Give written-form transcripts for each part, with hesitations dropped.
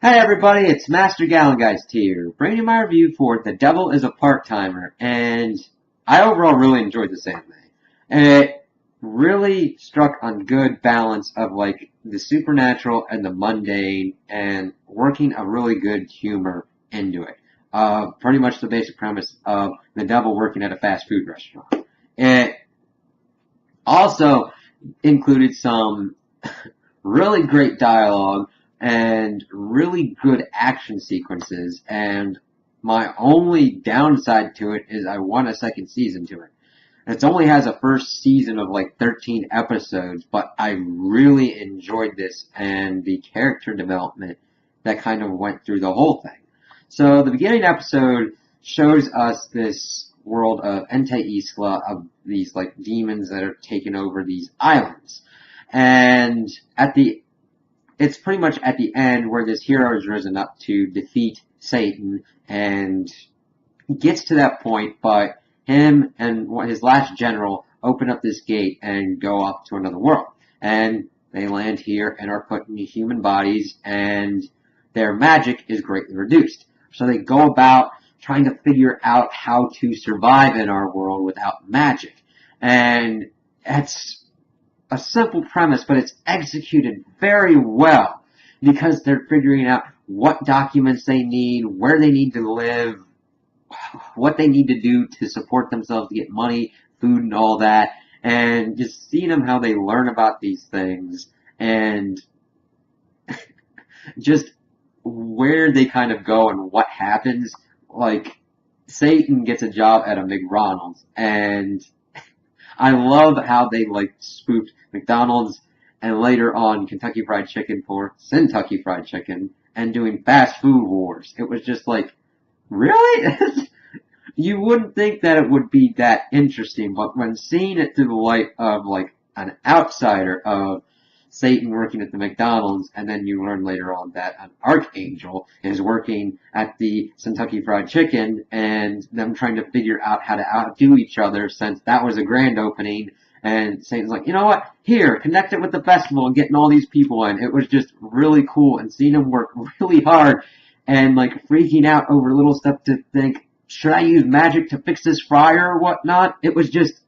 Hey everybody, it's Master Gallengeist here, bringing you my review for The Devil is a Part-Timer, and I overall really enjoyed this anime. And it really struck on good balance of like the supernatural and the mundane, and working a really good humor into it. Pretty much the basic premise of the devil working at a fast food restaurant. It also included some really great dialogue and really good action sequences, and my only downside to it is I want a second season to it. It only has a first season of like 13 episodes, but I really enjoyed this and the character development that kind of went through the whole thing. So the beginning episode shows us this world of Ente Isla, of these like demons that are taking over these islands. And it's pretty much at the end where this hero is risen up to defeat Satan and gets to that point, but him and his last general open up this gate and go off to another world. And they land here and are put into human bodies, and their magic is greatly reduced. So they go about trying to figure out how to survive in our world without magic. And it's a simple premise, but it's executed very well because they're figuring out what documents they need, where they need to live, what they need to do to support themselves to get money, food, and all that, and just seeing them how they learn about these things and just where they kind of go and what happens. Like, Satan gets a job at a McDonald's, and I love how they like spoofed McDonald's and later on Kentucky Fried Chicken for Kentucky Fried Chicken and doing fast food wars. It was just like, really? You wouldn't think that it would be that interesting, but when seeing it through the light of like an outsider of Satan working at the McDonald's, and then you learn later on that an archangel is working at the Kentucky Fried Chicken, and them trying to figure out how to outdo each other since that was a grand opening, and Satan's like, you know what, here, connect it with the festival and getting all these people in. It was just really cool, and seeing them work really hard, and like freaking out over little stuff to think, should I use magic to fix this fryer or whatnot? It was just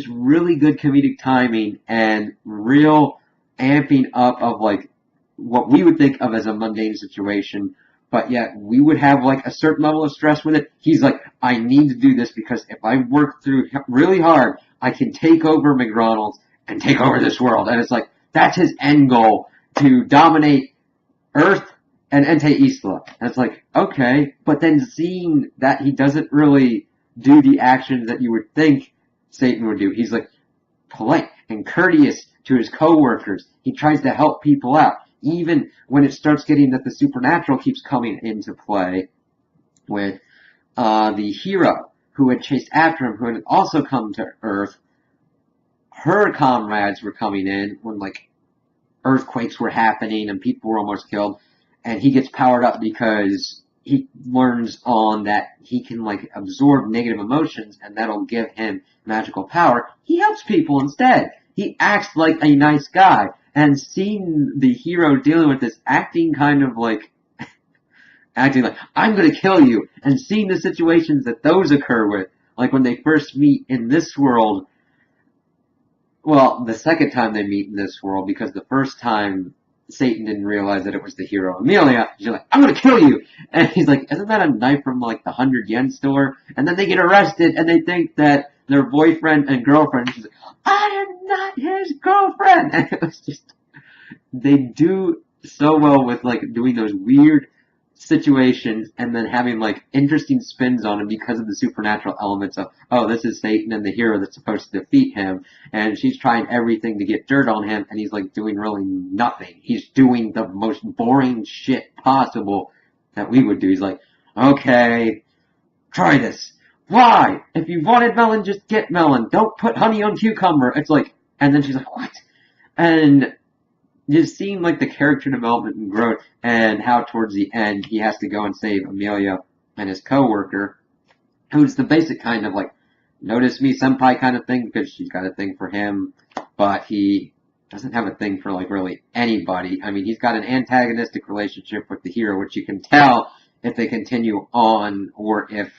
really good comedic timing and real amping up of like what we would think of as a mundane situation, but yet we would have like a certain level of stress with it. He's like, I need to do this because if I work through really hard, I can take over McDonald's and take over this world. And it's like, that's his end goal, to dominate Earth and Ente Isla. And it's like, okay, but then seeing that he doesn't really do the actions that you would think Satan would do. He's like polite and courteous to his coworkers. He tries to help people out. Even when it starts getting that the supernatural keeps coming into play with the hero who had chased after him, who had also come to Earth. Her comrades were coming in when like earthquakes were happening and people were almost killed, and he gets powered up because he learns on that he can like absorb negative emotions and that'll give him magical power. He helps people instead. He acts like a nice guy, and seeing the hero dealing with this acting kind of like acting like I'm gonna kill you, and seeing the situations that those occur with, like when they first meet in this world. Well, the second time they meet in this world, because the first time Satan didn't realize that it was the hero Amelia. She's like, I'm gonna kill you! And he's like, isn't that a knife from like the 100 yen store? And then they get arrested and they think that their boyfriend and girlfriend. She's like, I am not his girlfriend! And it was just, they do so well with like doing those weird situations and then having like interesting spins on him because of the supernatural elements of, oh, this is Satan and the hero that's supposed to defeat him, and she's trying everything to get dirt on him, and he's like doing really nothing. He's doing the most boring shit possible that we would do. He's like, okay, try this. Why? If you wanted melon, just get melon. Don't put honey on cucumber. It's like, and then she's like, what? And just seeing like the character development and growth, and how towards the end he has to go and save Amelia and his coworker, who's the basic kind of like notice me senpai kind of thing because she's got a thing for him, but he doesn't have a thing for like really anybody. I mean, he's got an antagonistic relationship with the hero, which you can tell if they continue on, or if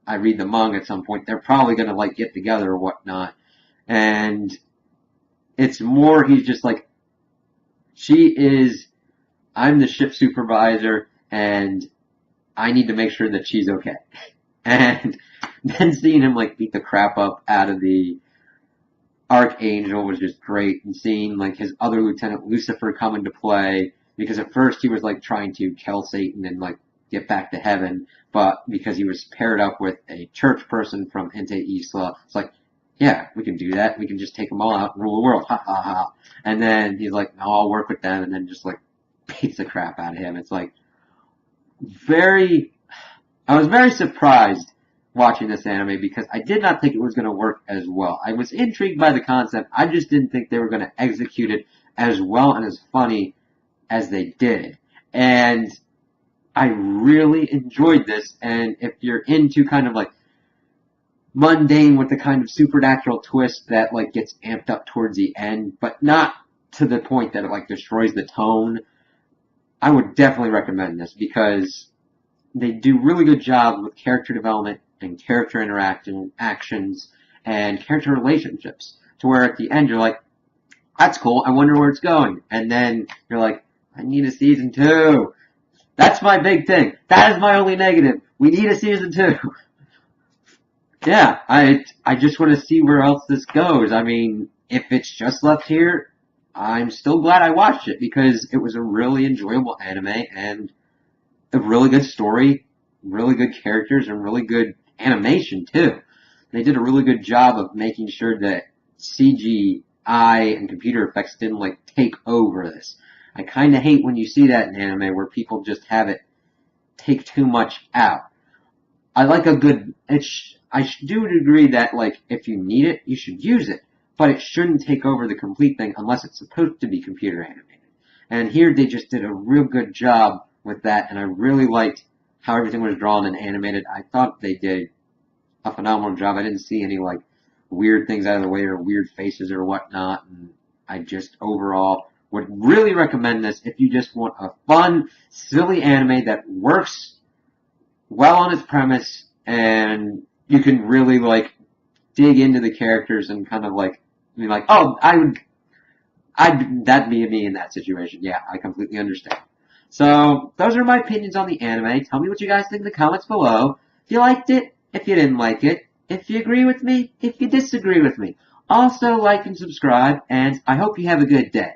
I read the manga at some point, they're probably gonna like get together or whatnot. And it's more he's just like, I'm the ship supervisor and I need to make sure that she's okay. And then seeing him like beat the crap up out of the Archangel was just great, and seeing like his other lieutenant Lucifer come into play, because at first he was like trying to kill Satan and like get back to heaven, but because he was paired up with a church person from Ente Isla, it's like, yeah, we can do that. We can just take them all out and rule the world. Ha ha ha. And then he's like, no, I'll work with them, and then just like beats the crap out of him. It's like I was very surprised watching this anime because I did not think it was going to work as well. I was intrigued by the concept. I just didn't think they were going to execute it as well and as funny as they did. And I really enjoyed this. And if you're into kind of like mundane with the kind of supernatural twist that like gets amped up towards the end, but not to the point that it like destroys the tone, I would definitely recommend this because they do really good job with character development and character actions and character relationships, to where at the end you're like, that's cool, I wonder where it's going. And then you're like, I need a season 2. That's my big thing. That is my only negative. We need a season 2. Yeah, I just want to see where else this goes. I mean, if it's just left here, I'm still glad I watched it because it was a really enjoyable anime and a really good story, really good characters, and really good animation too. They did a really good job of making sure that CGI and computer effects didn't like take over this. I kind of hate when you see that in anime where people just have it take too much out. I like a good. I do agree that like if you need it, you should use it, but it shouldn't take over the complete thing unless it's supposed to be computer animated. And here they just did a real good job with that, and I really liked how everything was drawn and animated. I thought they did a phenomenal job. I didn't see any like weird things out of the way or weird faces or whatnot, and I just overall would really recommend this if you just want a fun, silly anime that works well on its premise, and you can really like dig into the characters and kind of like be like, oh, that'd be me in that situation. Yeah, I completely understand. So, those are my opinions on the anime. Tell me what you guys think in the comments below. If you liked it, if you didn't like it, if you agree with me, if you disagree with me. Also, like and subscribe, and I hope you have a good day.